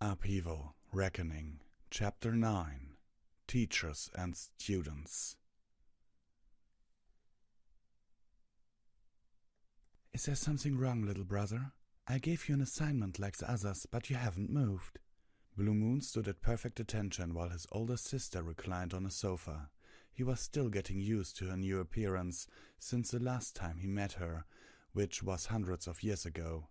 Upheaval, Reckoning, Chapter 9, Teachers and Students. Is there something wrong, little brother? I gave you an assignment like the others, but you haven't moved. Blue Moon stood at perfect attention while his older sister reclined on a sofa. He was still getting used to her new appearance since the last time he met her, which was hundreds of years ago.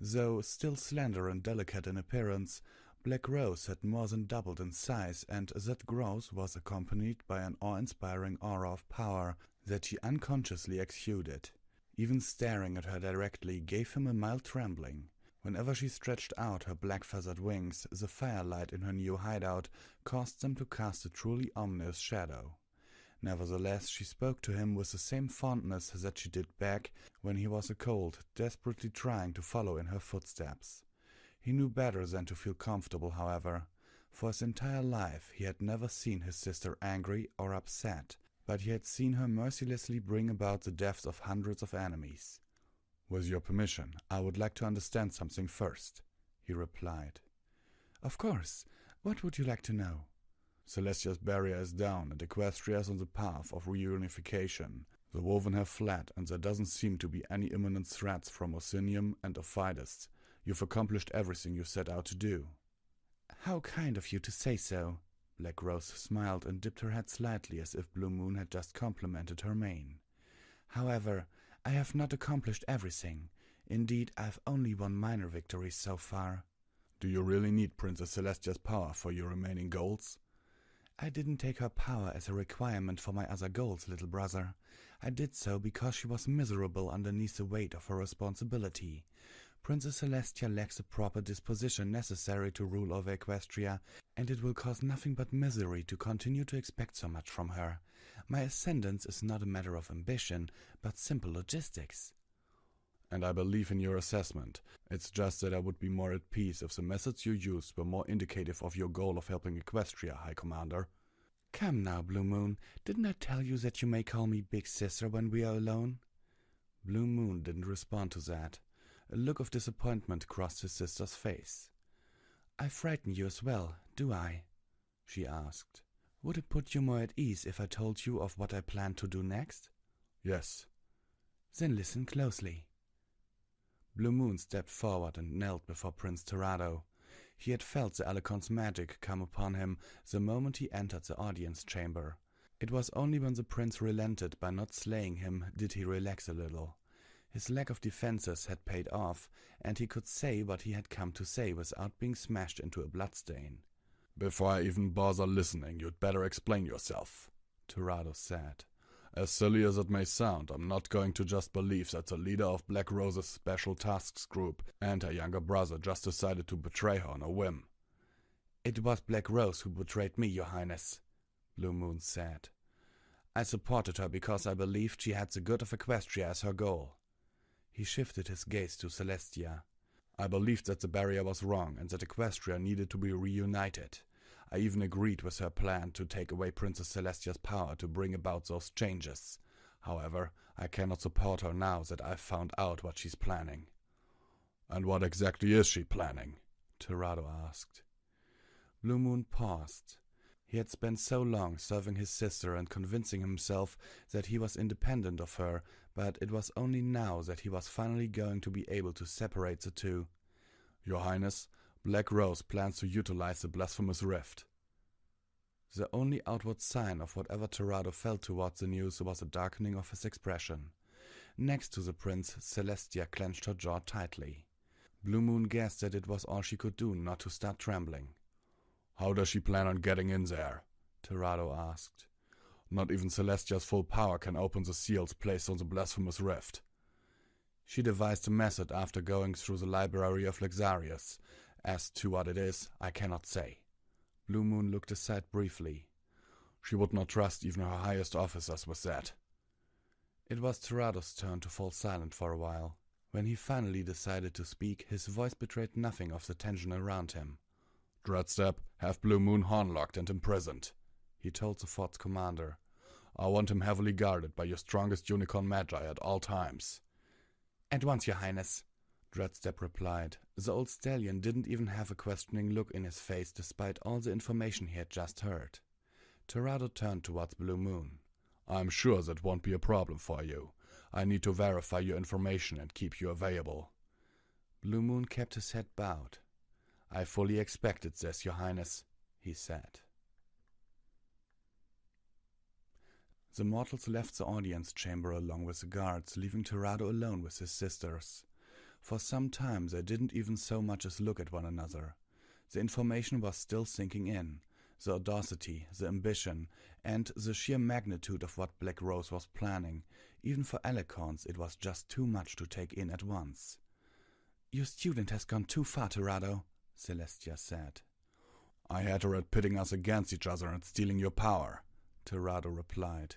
Though still slender and delicate in appearance, Black Rose had more than doubled in size, and that growth was accompanied by an awe-inspiring aura of power that she unconsciously exuded. Even staring at her directly gave him a mild trembling. Whenever she stretched out her black feathered wings, the firelight in her new hideout caused them to cast a truly ominous shadow. Nevertheless, she spoke to him with the same fondness that she did back when he was a colt, desperately trying to follow in her footsteps. He knew better than to feel comfortable, however. For his entire life he had never seen his sister angry or upset, but he had seen her mercilessly bring about the deaths of hundreds of enemies. "With your permission, I would like to understand something first," he replied. "Of course. What would you like to know?" "Celestia's barrier is down, and Equestria is on the path of reunification. The Woven have fled, and there doesn't seem to be any imminent threats from Osinium and Ophides. You've accomplished everything you set out to do." "How kind of you to say so." Black Rose smiled and dipped her head slightly as if Blue Moon had just complimented her mane. "However, I have not accomplished everything. Indeed, I have only won minor victories so far." "Do you really need Princess Celestia's power for your remaining goals?" "I didn't take her power as a requirement for my other goals, little brother. I did so because she was miserable underneath the weight of her responsibility. Princess Celestia lacks the proper disposition necessary to rule over Equestria, and it will cause nothing but misery to continue to expect so much from her. My ascendance is not a matter of ambition, but simple logistics." "And I believe in your assessment. It's just that I would be more at peace if the methods you used were more indicative of your goal of helping Equestria, High Commander." "Come now, Blue Moon. Didn't I tell you that you may call me Big Sister when we are alone?" Blue Moon didn't respond to that. A look of disappointment crossed his sister's face. "I frighten you as well, do I?" she asked. "Would it put you more at ease if I told you of what I plan to do next?" "Yes." "Then listen closely." Blue Moon stepped forward and knelt before Prince Terrado. He had felt the Alicon's magic come upon him the moment he entered the audience chamber. It was only when the prince relented by not slaying him did he relax a little. His lack of defenses had paid off, and he could say what he had come to say without being smashed into a bloodstain. "Before I even bother listening, you'd better explain yourself," Terrado said. "As silly as it may sound, I'm not going to just believe that the leader of Black Rose's Special Tasks Group and her younger brother just decided to betray her on a whim." "It was Black Rose who betrayed me, Your Highness," Blue Moon said. "I supported her because I believed she had the good of Equestria as her goal." He shifted his gaze to Celestia. "I believed that the barrier was wrong and that Equestria needed to be reunited. I even agreed with her plan to take away Princess Celestia's power to bring about those changes. However, I cannot support her now that I've found out what she's planning." "And what exactly is she planning?" Terrado asked. Blue Moon paused. He had spent so long serving his sister and convincing himself that he was independent of her, but it was only now that he was finally going to be able to separate the two. "Your Highness, Black Rose plans to utilize the Blasphemous Rift." The only outward sign of whatever Terrado felt towards the news was a darkening of his expression. Next to the prince, Celestia clenched her jaw tightly. Blue Moon guessed that it was all she could do not to start trembling. "How does she plan on getting in there?" Terrado asked. "Not even Celestia's full power can open the seals placed on the Blasphemous Rift." "She devised a method after going through the library of Lexarius. As to what it is, I cannot say." Blue Moon looked aside briefly. "She would not trust even her highest officers with that." It was Terrado's turn to fall silent for a while. When he finally decided to speak, his voice betrayed nothing of the tension around him. "Dreadstep, have Blue Moon hornlocked and imprisoned," he told the fort's commander. "I want him heavily guarded by your strongest unicorn magi at all times." "At once, Your Highness." Dreadstep replied. The old stallion didn't even have a questioning look in his face despite all the information he had just heard. Terrado turned towards Blue Moon. I'm sure that won't be a problem for you. I need to verify your information and keep you available. Blue Moon kept his head bowed. I fully expected this, Your Highness, he said. The mortals left the audience chamber along with the guards, leaving Terrado alone with his sisters. For some time they didn't even so much as look at one another. The information was still sinking in. The audacity, the ambition, and the sheer magnitude of what Black Rose was planning. Even for Alicorns it was just too much to take in at once. Your student has gone too far, Terrado, Celestia said. I had her at pitting us against each other and stealing your power, Terrado replied.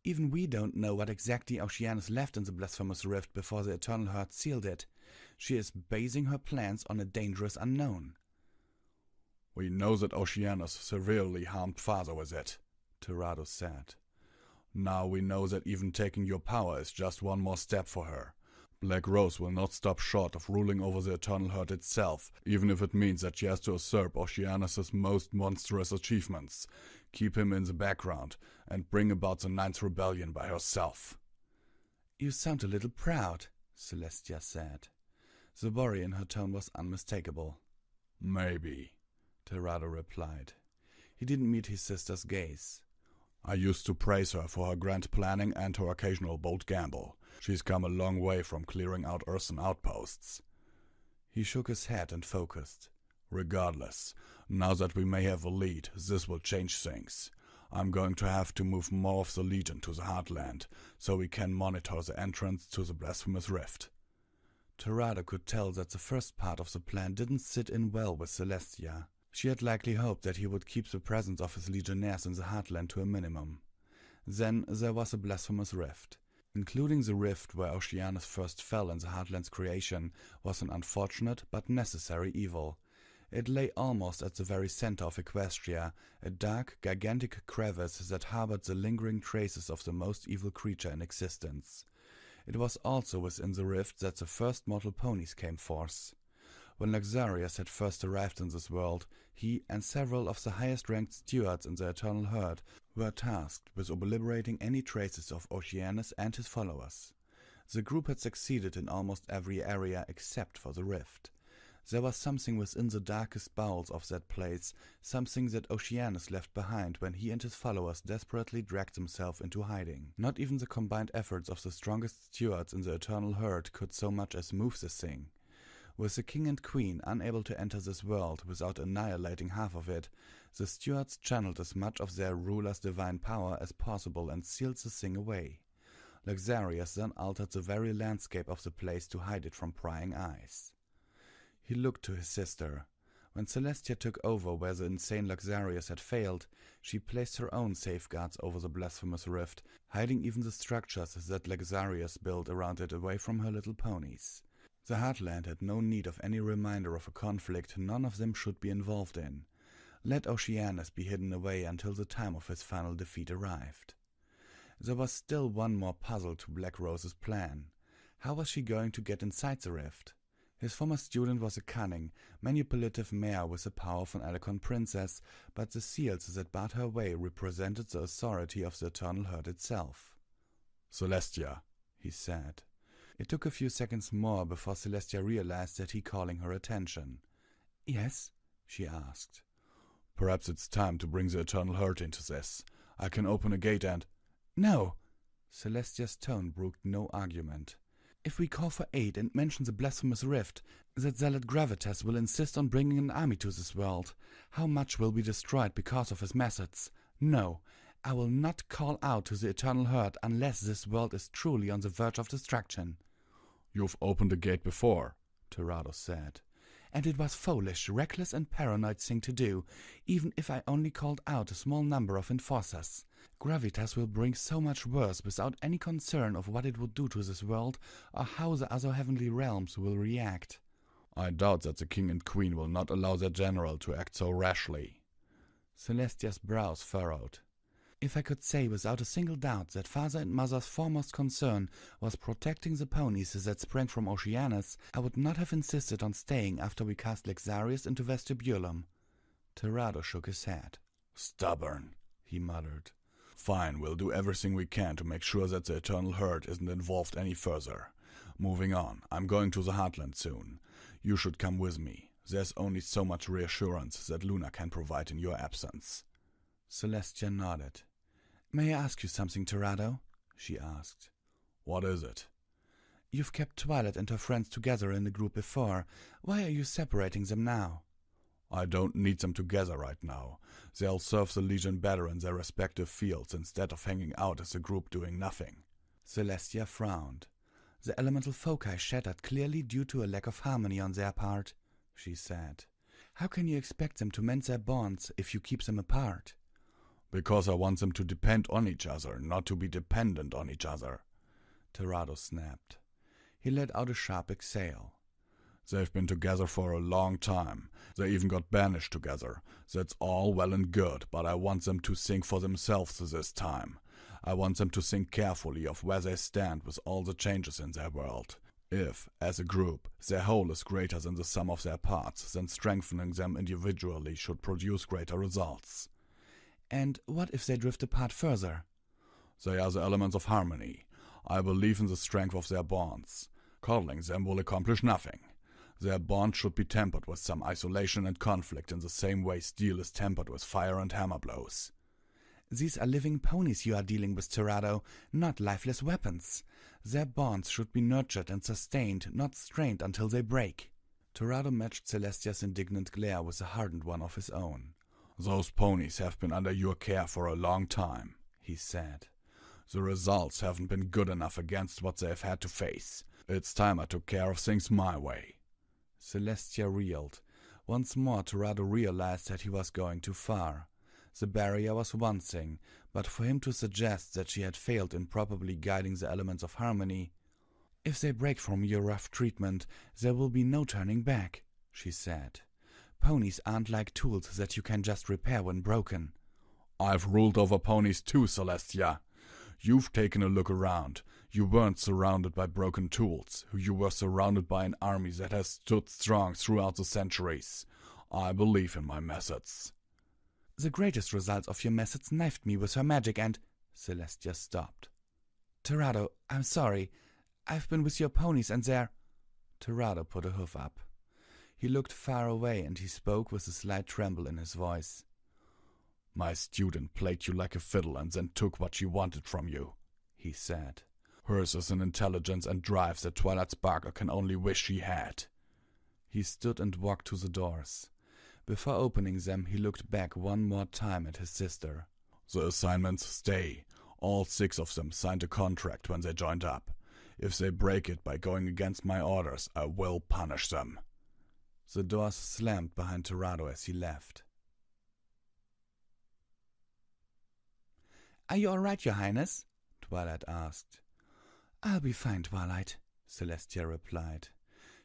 Even we don't know what exactly Oceanus left in the Blasphemous Rift before the Eternal Herd sealed it. She is basing her plans on a dangerous unknown. We know that Oceanus severely harmed Father with it, Terrado said. Now we know that even taking your power is just one more step for her. Black Rose will not stop short of ruling over the Eternal Herd itself, even if it means that she has to usurp Oceanus' most monstrous achievements, keep him in the background, and bring about the Ninth Rebellion by herself. You sound a little proud, Celestia said. The worry in her tone was unmistakable. Maybe, Terrado replied. He didn't meet his sister's gaze. I used to praise her for her grand planning and her occasional bold gamble. She's come a long way from clearing out earthen outposts. He shook his head and focused. Regardless, now that we may have a lead, this will change things. I'm going to have to move more of the Legion to the Heartland, so we can monitor the entrance to the Blasphemous Rift. Terrado could tell that the first part of the plan didn't sit in well with Celestia. She had likely hoped that he would keep the presence of his legionnaires in the Heartland to a minimum. Then there was a Blasphemous Rift. Including the rift where Oceanus first fell in the Heartland's creation was an unfortunate but necessary evil. It lay almost at the very center of Equestria, a dark, gigantic crevice that harbored the lingering traces of the most evil creature in existence. It was also within the rift that the first mortal ponies came forth. When Luxarius had first arrived in this world, he and several of the highest-ranked stewards in the Eternal Herd were tasked with obliterating any traces of Oceanus and his followers. The group had succeeded in almost every area except for the rift. There was something within the darkest bowels of that place, something that Oceanus left behind when he and his followers desperately dragged themselves into hiding. Not even the combined efforts of the strongest stewards in the Eternal Herd could so much as move this thing. With the king and queen unable to enter this world without annihilating half of it, the stewards channeled as much of their ruler's divine power as possible and sealed the thing away. Luxarius then altered the very landscape of the place to hide it from prying eyes. He looked to his sister. When Celestia took over where the insane Luxarius had failed, she placed her own safeguards over the Blasphemous Rift, hiding even the structures that Luxarius built around it away from her little ponies. The Heartland had no need of any reminder of a conflict none of them should be involved in. Let Oceanus be hidden away until the time of his final defeat arrived. There was still one more puzzle to Black Rose's plan. How was she going to get inside the rift? His former student was a cunning, manipulative mare with the power of an Alicorn princess, but the seals that barred her way represented the authority of the Eternal Herd itself. Celestia, he said. It took a few seconds more before Celestia realized that he calling her attention. Yes? She asked. Perhaps it's time to bring the Eternal Herd into this. I can open a gate and— No! Celestia's tone brooked no argument. If we call for aid and mention the Blasphemous Rift, that zealot Gravitas will insist on bringing an army to this world. How much will be destroyed because of his methods? No, I will not call out to the Eternal Herd unless this world is truly on the verge of destruction. You've opened a gate before, Terrado said. And it was foolish, reckless and paranoid thing to do, even if I only called out a small number of enforcers. Gravitas will bring so much worse without any concern of what it would do to this world or how the other heavenly realms will react. I doubt that the king and queen will not allow their general to act so rashly. Celestia's brows furrowed. If I could say without a single doubt that father and mother's foremost concern was protecting the ponies that sprang from Oceanus, I would not have insisted on staying after we cast Lexarius into Vestibulum. Tirado shook his head. Stubborn, he muttered. Fine, we'll do everything we can to make sure that the Eternal Herd isn't involved any further. Moving on, I'm going to the Heartland soon. You should come with me. There's only so much reassurance that Luna can provide in your absence. Celestia nodded. May I ask you something, Tirado? She asked. What is it? You've kept Twilight and her friends together in the group before. Why are you separating them now? I don't need them together right now. They'll serve the Legion better in their respective fields instead of hanging out as a group doing nothing. Celestia frowned. The elemental foci shattered clearly due to a lack of harmony on their part, she said. How can you expect them to mend their bonds if you keep them apart? Because I want them to depend on each other, not to be dependent on each other. Tirado snapped. He let out a sharp exhale. They've been together for a long time. They even got banished together. That's all well and good, but I want them to think for themselves this time. I want them to think carefully of where they stand with all the changes in their world. If, as a group, their whole is greater than the sum of their parts, then strengthening them individually should produce greater results. And what if they drift apart further? They are the elements of harmony. I believe in the strength of their bonds. Coddling them will accomplish nothing. Their bond should be tempered with some isolation and conflict in the same way steel is tempered with fire and hammer blows. These are living ponies you are dealing with, Tirado, not lifeless weapons. Their bonds should be nurtured and sustained, not strained until they break. Tirado matched Celestia's indignant glare with a hardened one of his own. Those ponies have been under your care for a long time, he said. The results haven't been good enough against what they've had to face. It's time I took care of things my way. Celestia reeled. Once more Tirado realized that he was going too far. The barrier was one thing, but for him to suggest that she had failed in properly guiding the elements of harmony— If they break from your rough treatment, there will be no turning back, she said. Ponies aren't like tools that you can just repair when broken. I've ruled over ponies too, Celestia. You've taken a look around. You weren't surrounded by broken tools. You were surrounded by an army that has stood strong throughout the centuries. I believe in my methods. The greatest result of your methods knifed me with her magic and— Celestia stopped. Tirado, I'm sorry. I've been with your ponies and they're— Tirado put a hoof up. He looked far away and he spoke with a slight tremble in his voice. My student played you like a fiddle and then took what she wanted from you, he said. Hers is an intelligence and drive that Twilight Sparkle can only wish she had. He stood and walked to the doors. Before opening them, he looked back one more time at his sister. The assignments stay. All 6 of them signed a contract when they joined up. If they break it by going against my orders, I will punish them. The doors slammed behind Tirado as he left. Are you all right, Your Highness? Twilight asked. I'll be fine, Twilight, Celestia replied.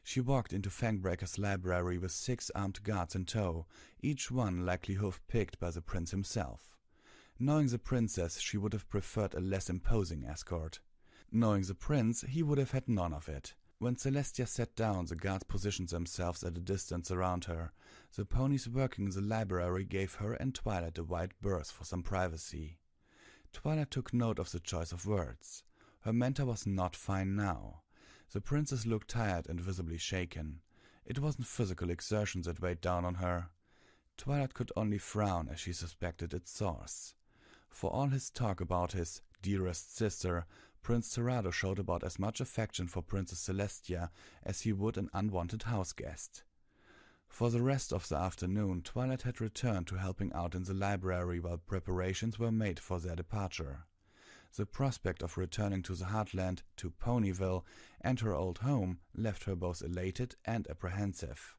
She walked into Fangbreaker's library with 6 armed guards in tow, each one likely hoof-picked by the prince himself. Knowing the princess, she would have preferred a less imposing escort. Knowing the prince, he would have had none of it. When Celestia sat down, the guards positioned themselves at a distance around her. The ponies working in the library gave her and Twilight a wide berth for some privacy. Twilight took note of the choice of words. Her mentor was not fine now. The princess looked tired and visibly shaken. It wasn't physical exertion that weighed down on her. Twilight could only frown as she suspected its source. For all his talk about his dearest sister, Prince Tirado showed about as much affection for Princess Celestia as he would an unwanted house guest. For the rest of the afternoon, Twilight had returned to helping out in the library while preparations were made for their departure. The prospect of returning to the Heartland, to Ponyville, and her old home left her both elated and apprehensive.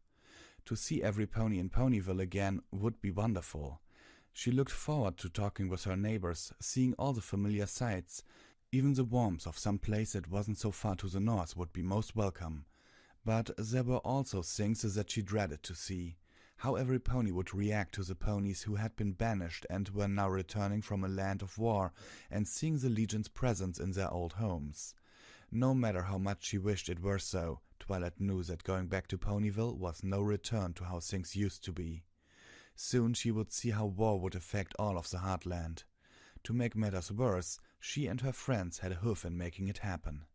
To see every pony in Ponyville again would be wonderful. She looked forward to talking with her neighbors, seeing all the familiar sights. Even the warmth of some place that wasn't so far to the north would be most welcome. But there were also things that she dreaded to see. how every pony would react to the ponies who had been banished and were now returning from a land of war and seeing the Legion's presence in their old homes. No matter how much she wished it were so, Twilight knew that going back to Ponyville was no return to how things used to be. Soon she would see how war would affect all of the Heartland. To make matters worse, she and her friends had a hoof in making it happen.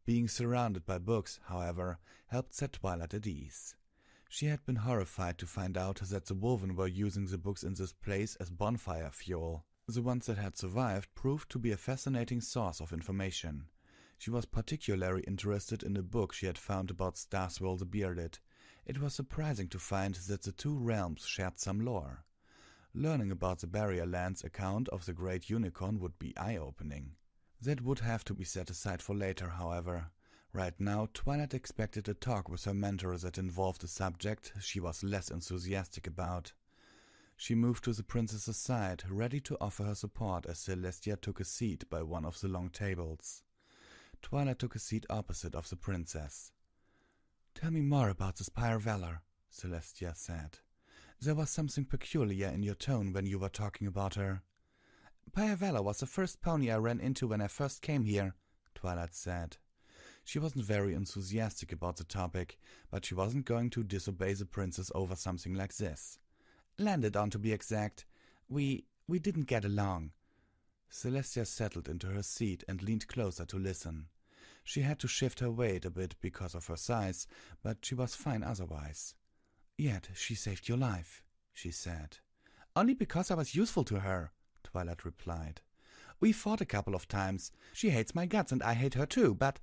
Being surrounded by books, however, helped set Twilight at ease. She had been horrified to find out that the Wolven were using the books in this place as bonfire fuel. The ones that had survived proved to be a fascinating source of information. She was particularly interested in a book she had found about Starswell the Bearded. It was surprising to find that the two realms shared some lore. Learning about the Barrier Land's account of the Great Unicorn would be eye-opening. That would have to be set aside for later, however. Right now, Twilight expected a talk with her mentor that involved a subject she was less enthusiastic about. She moved to the princess's side, ready to offer her support as Celestia took a seat by one of the long tables. Twilight took a seat opposite of the princess. "Tell me more about the Spire Valor," Celestia said. "There was something peculiar in your tone when you were talking about her." "Spire Valor was the first pony I ran into when I first came here," Twilight said. She wasn't very enthusiastic about the topic, but she wasn't going to disobey the princess over something like this. "Landed on, to be exact. We didn't get along." Celestia settled into her seat and leaned closer to listen. She had to shift her weight a bit because of her size, but she was fine otherwise. "Yet she saved your life," she said. "Only because I was useful to her," Twilight replied. "We fought a couple of times. She hates my guts and I hate her too, but—"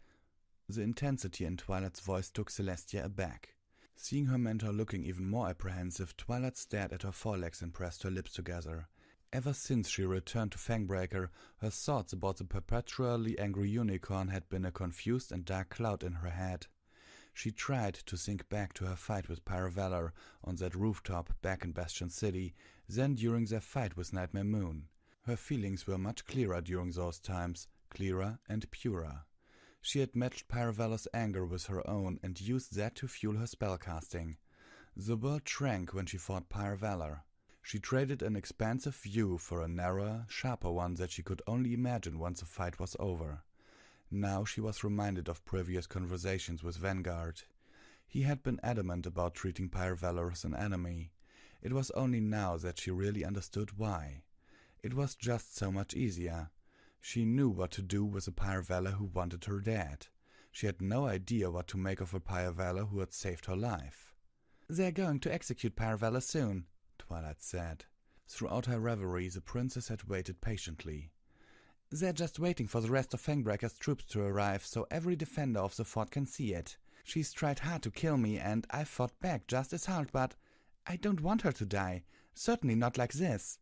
The intensity in Twilight's voice took Celestia aback. Seeing her mentor looking even more apprehensive, Twilight stared at her forelegs and pressed her lips together. Ever since she returned to Fangbreaker, her thoughts about the perpetually angry unicorn had been a confused and dark cloud in her head. She tried to think back to her fight with Spire Valor on that rooftop back in Bastion City, then during their fight with Nightmare Moon. Her feelings were much clearer during those times, clearer and purer. She had matched Spire Valor's anger with her own and used that to fuel her spellcasting. The world shrank when she fought Spire Valor. She traded an expansive view for a narrower, sharper one that she could only imagine once the fight was over. Now she was reminded of previous conversations with Vanguard. He had been adamant about treating Spire Valor as an enemy. It was only now that she really understood why. It was just so much easier. She knew what to do with a Spire Valor who wanted her dead. She had no idea what to make of a Spire Valor who had saved her life. "They're going to execute Spire Valor soon," Twilight said. Throughout her reverie, the princess had waited patiently. "They're just waiting for the rest of Fangbreaker's troops to arrive so every defender of the fort can see it. She's tried hard to kill me and I've fought back just as hard, but I don't want her to die. Certainly not like this."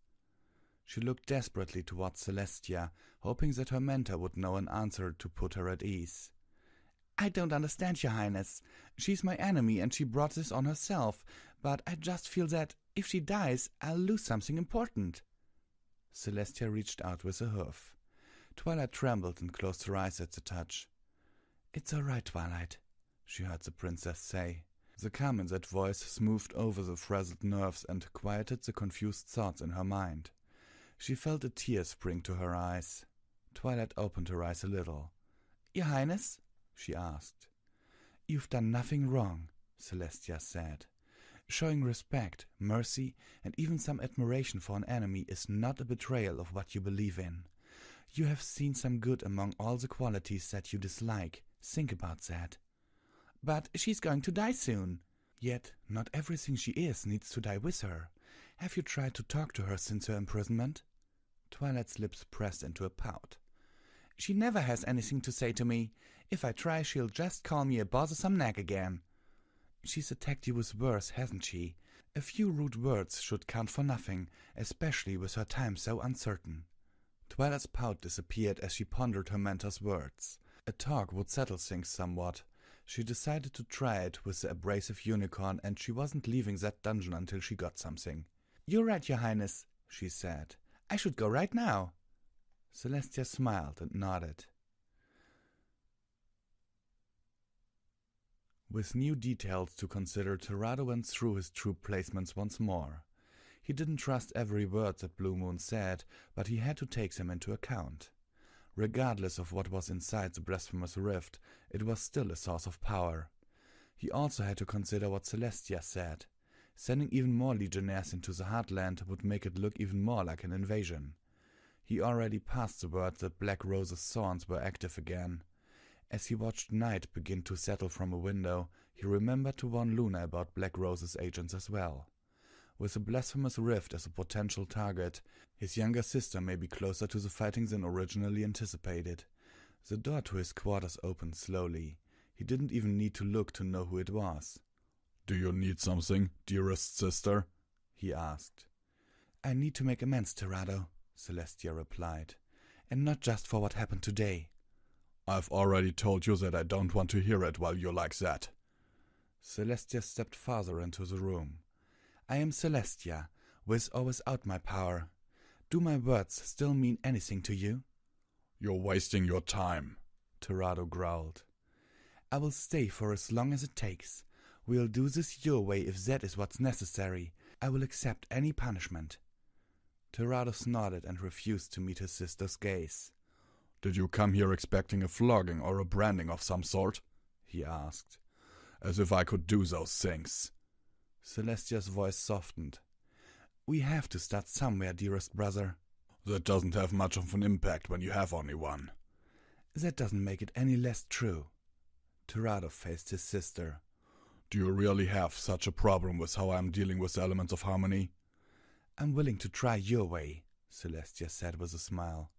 She looked desperately towards Celestia, hoping that her mentor would know an answer to put her at ease. "I don't understand, Your Highness. She's my enemy and she brought this on herself, but I just feel that if she dies, I'll lose something important." Celestia reached out with a hoof. Twilight trembled and closed her eyes at the touch. "It's all right, Twilight," she heard the princess say. The calm in that voice smoothed over the frazzled nerves and quieted the confused thoughts in her mind. She felt a tear spring to her eyes. Twilight opened her eyes a little. "Your Highness?" she asked. "You've done nothing wrong," Celestia said. "Showing respect, mercy, and even some admiration for an enemy is not a betrayal of what you believe in. You have seen some good among all the qualities that you dislike. Think about that." "But she's going to die soon." "Yet not everything she is needs to die with her. Have you tried to talk to her since her imprisonment?" Twilight's lips pressed into a pout. "She never has anything to say to me. If I try, she'll just call me a bothersome nag again." "She's attacked you with words, hasn't she? A few rude words should count for nothing, especially with her time so uncertain." Twilight's pout disappeared as she pondered her mentor's words. A talk would settle things somewhat. She decided to try it with the abrasive unicorn, and she wasn't leaving that dungeon until she got something. "You're right, Your Highness," she said. "I should go right now." Celestia smiled and nodded. With new details to consider, Terrado went through his troop placements once more. He didn't trust every word that Blue Moon said, but he had to take them into account. Regardless of what was inside the blasphemous rift, it was still a source of power. He also had to consider what Celestia said. Sending even more legionnaires into the Heartland would make it look even more like an invasion. He already passed the word that Black Rose's thorns were active again. As he watched night begin to settle from a window, he remembered to warn Luna about Black Rose's agents as well. With the blasphemous rift as a potential target, his younger sister may be closer to the fighting than originally anticipated. The door to his quarters opened slowly. He didn't even need to look to know who it was. "Do you need something, dearest sister?" he asked. "I need to make amends, Terrado," Celestia replied. "And not just for what happened today." "I've already told you that I don't want to hear it while you're like that." Celestia stepped farther into the room. "I am Celestia, with or without my power. Do my words still mean anything to you?" "You're wasting your time," Terrado growled. "I will stay for as long as it takes. We'll do this your way if that is what's necessary. I will accept any punishment." Terrado nodded and refused to meet his sister's gaze. "Did you come here expecting a flogging or a branding of some sort?" he asked. "As if I could do those things." Celestia's voice softened. "We have to start somewhere, dearest brother." "That doesn't have much of an impact when you have only one." "That doesn't make it any less true." Terrado faced his sister. "Do you really have such a problem with how I'm dealing with elements of harmony?" "I'm willing to try your way," Celestia said with a smile.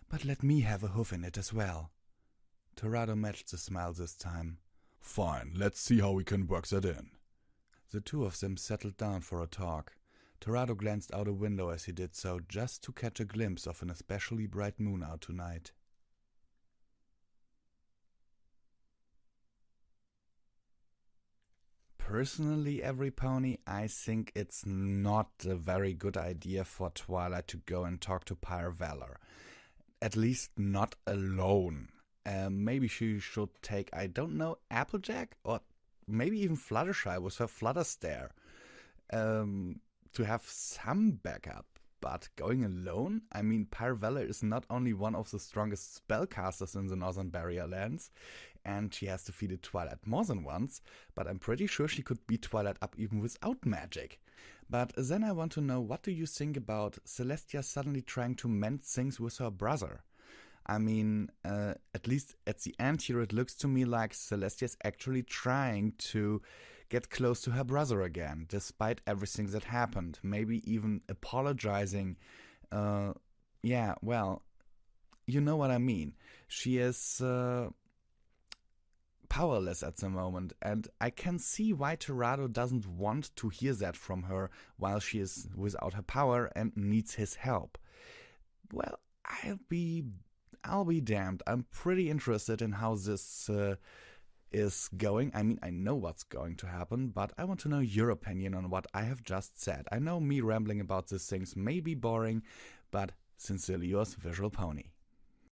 "But let me have a hoof in it as well." Terrado matched the smile this time. "Fine, let's see how we can work that in." The two of them settled down for a talk. Terrado glanced out a window as he did so, just to catch a glimpse of an especially bright moon out tonight. Personally, every pony, I think it's not a very good idea for Twilight to go and talk to Pyre Valor. At least not alone. Maybe she should take, I don't know, Applejack? Or maybe even Fluttershy with her Flutter Stare. To have some backup. But going alone? I mean, Pyre Valor is not only one of the strongest spellcasters in the Northern Barrier Lands, and she has defeated Twilight more than once, but I'm pretty sure she could beat Twilight up even without magic. But then I want to know, what do you think about Celestia suddenly trying to mend things with her brother? I mean, at least at the end here it looks to me like Celestia's actually trying to get close to her brother again, despite everything that happened. Maybe even apologizing. Yeah, well, you know what I mean. She is powerless at the moment, and I can see why Terrado doesn't want to hear that from her while she is without her power and needs his help. Well, I'll be damned. I'm pretty interested in how this is going. I mean, I know what's going to happen, but I want to know your opinion on what I have just said. I know me rambling about these things may be boring, but sincerely yours, Visual Pony.